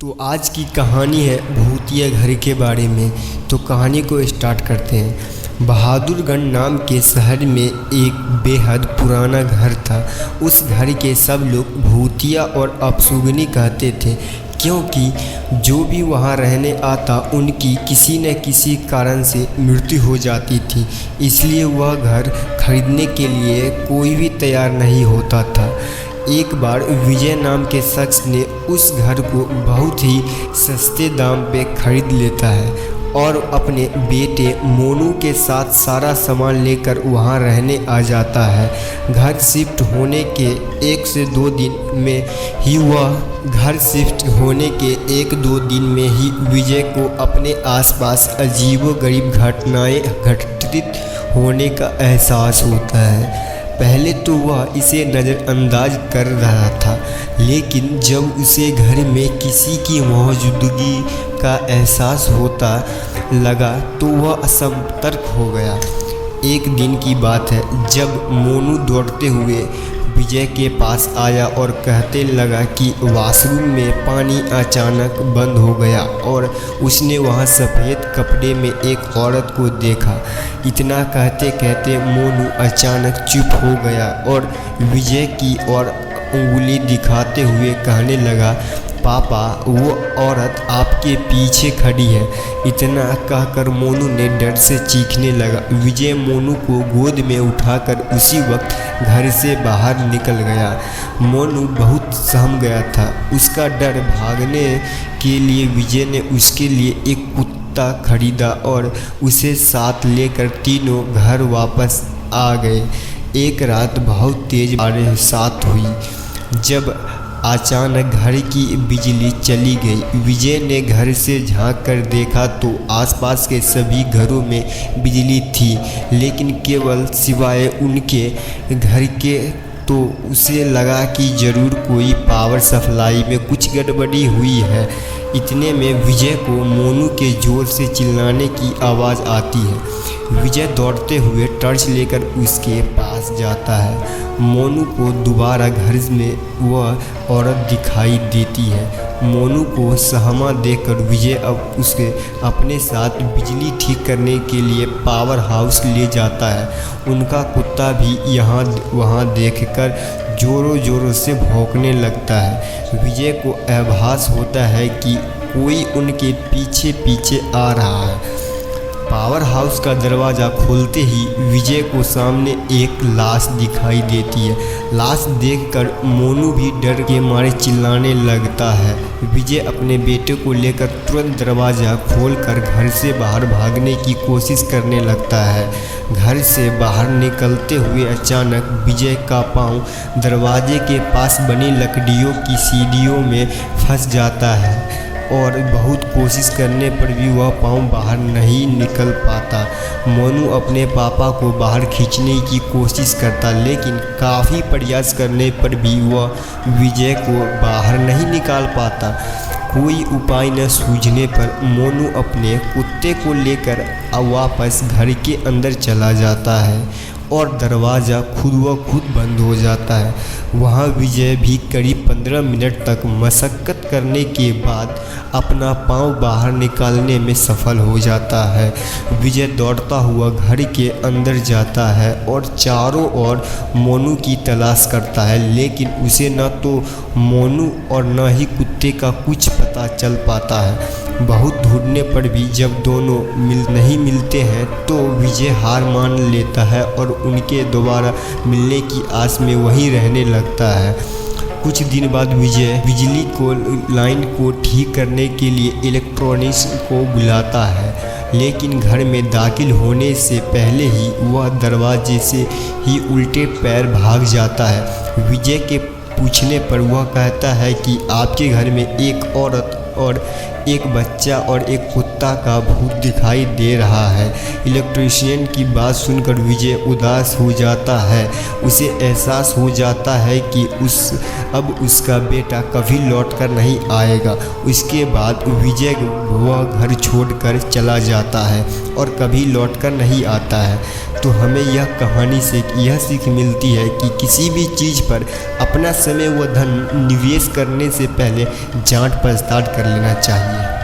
तो आज की कहानी है भूतिया घर के बारे में। तो कहानी को स्टार्ट करते हैं। बहादुरगढ़ नाम के शहर में एक बेहद पुराना घर था। उस घर के सब लोग भूतिया और अपशुगनी कहते थे, क्योंकि जो भी वहां रहने आता उनकी किसी न किसी कारण से मृत्यु हो जाती थी। इसलिए वह घर खरीदने के लिए कोई भी तैयार नहीं होता था। एक बार विजय नाम के शख्स ने उस घर को बहुत ही सस्ते दाम पे खरीद लेता है और अपने बेटे मोनू के साथ सारा सामान लेकर वहां रहने आ जाता है। घर शिफ्ट होने के 1 से 2 दिन में ही विजय को अपने आसपास अजीबोगरीब घटनाएं घटित होने का एहसास होता है। पहले तो वह इसे नज़रअंदाज कर रहा था, लेकिन जब उसे घर में किसी की मौजूदगी का एहसास होता लगा तो वह सतर्क हो गया। एक दिन की बात है जब मोनू दौड़ते हुए विजय के पास आया और कहते लगा कि वॉशरूम में पानी अचानक बंद हो गया और उसने वहां सफ़ेद कपड़े में एक औरत को देखा। इतना कहते कहते मोनू अचानक चुप हो गया और विजय की ओर उंगली दिखाते हुए कहने लगा, पापा, वो औरत आपके पीछे खड़ी है। इतना कहकर मोनू ने डर से चीखने लगा। विजय मोनू को गोद में उठाकर उसी वक्त घर से बाहर निकल गया। मोनू बहुत सहम गया था। उसका डर भागने के लिए विजय ने उसके लिए एक कुत्ता खरीदा और उसे साथ लेकर तीनों घर वापस आ गए। एक रात बहुत तेज बरसात हुई। जब अचानक घर की बिजली चली गई। विजय ने घर से झांक कर देखा तो आसपास के सभी घरों में बिजली थी, लेकिन केवल सिवाय उनके घर के। तो उसे लगा कि ज़रूर कोई पावर सप्लाई में कुछ गड़बड़ी हुई है। इतने में विजय को मोनू के ज़ोर से चिल्लाने की आवाज़ आती है। विजय दौड़ते हुए टॉर्च लेकर उसके पास जाता है। मोनू को दोबारा घर में वह औरत दिखाई देती है। मोनू को सहमा देखकर विजय अब उसके अपने साथ बिजली ठीक करने के लिए पावर हाउस ले जाता है। उनका कुत्ता भी यहाँ वहाँ देखकर ज़ोरों ज़ोरों से भौंकने लगता है। विजय को आभास होता है कि कोई उनके पीछे पीछे आ रहा है। पावर हाउस का दरवाज़ा खोलते ही विजय को सामने एक लाश दिखाई देती है। लाश देखकर मोनू भी डर के मारे चिल्लाने लगता है। विजय अपने बेटे को लेकर तुरंत दरवाज़ा खोलकर घर से बाहर भागने की कोशिश करने लगता है। घर से बाहर निकलते हुए अचानक विजय का पाँव दरवाजे के पास बनी लकड़ियों की सीढ़ियों में फंस जाता है और बहुत कोशिश करने पर भी वह पाँव बाहर नहीं निकल पाता। मोनू अपने पापा को बाहर खींचने की कोशिश करता, लेकिन काफ़ी प्रयास करने पर भी वह विजय को बाहर नहीं निकाल पाता। कोई उपाय न सूझने पर मोनू अपने कुत्ते को लेकर वापस घर के अंदर चला जाता है और दरवाज़ा खुद व खुद बंद हो जाता है। वहाँ विजय भी करीब 15 मिनट तक मशक्क़त करने के बाद अपना पाँव बाहर निकालने में सफल हो जाता है। विजय दौड़ता हुआ घर के अंदर जाता है और चारों ओर मोनू की तलाश करता है, लेकिन उसे न तो मोनू और न ही कुत्ते का कुछ पता चल पाता है। बहुत ढूंढने पर भी जब दोनों नहीं मिलते हैं तो विजय हार मान लेता है और उनके दोबारा मिलने की आस में वहीं रहने लगता है। कुछ दिन बाद विजय बिजली को लाइन को ठीक करने के लिए इलेक्ट्रॉनिक्स को बुलाता है, लेकिन घर में दाखिल होने से पहले ही वह दरवाजे से ही उल्टे पैर भाग जाता है। विजय के पूछने पर वह कहता है कि आपके घर में एक औरत और एक बच्चा और एक कुत्ता का भूत दिखाई दे रहा है। इलेक्ट्रीशियन की बात सुनकर विजय उदास हो जाता है। उसे एहसास हो जाता है कि अब उसका बेटा कभी लौटकर नहीं आएगा। उसके बाद विजय वह घर छोड़कर चला जाता है और कभी लौटकर नहीं आता है। तो हमें यह कहानी से यह सीख मिलती है कि किसी भी चीज़ पर अपना समय व धन निवेश करने से पहले जांच पड़ताल कर लेना चाहिए।